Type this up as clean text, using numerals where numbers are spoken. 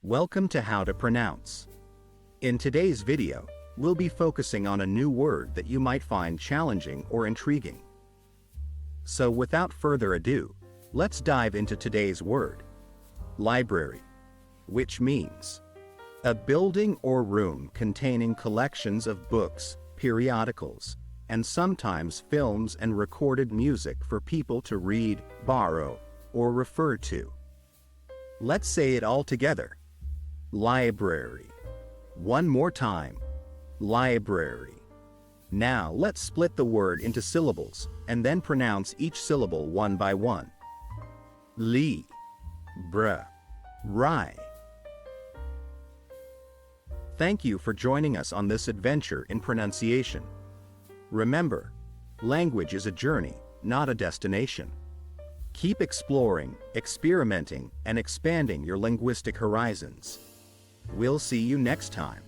Welcome to How to Pronounce. In today's video, we'll be focusing on a new word that you might find challenging or intriguing. So without further ado, let's dive into today's word. Library, which means a building or room containing collections of books, periodicals, and sometimes films and recorded music for people to read, borrow, or refer to. Let's say it all together. Library. One more time. Library. Now let's split the word into syllables and then pronounce each syllable one by one. Li, br, ri. Thank you for joining us on this adventure in pronunciation. Remember, language is a journey, not a destination. Keep exploring, experimenting, and expanding your linguistic horizons. We'll see you next time.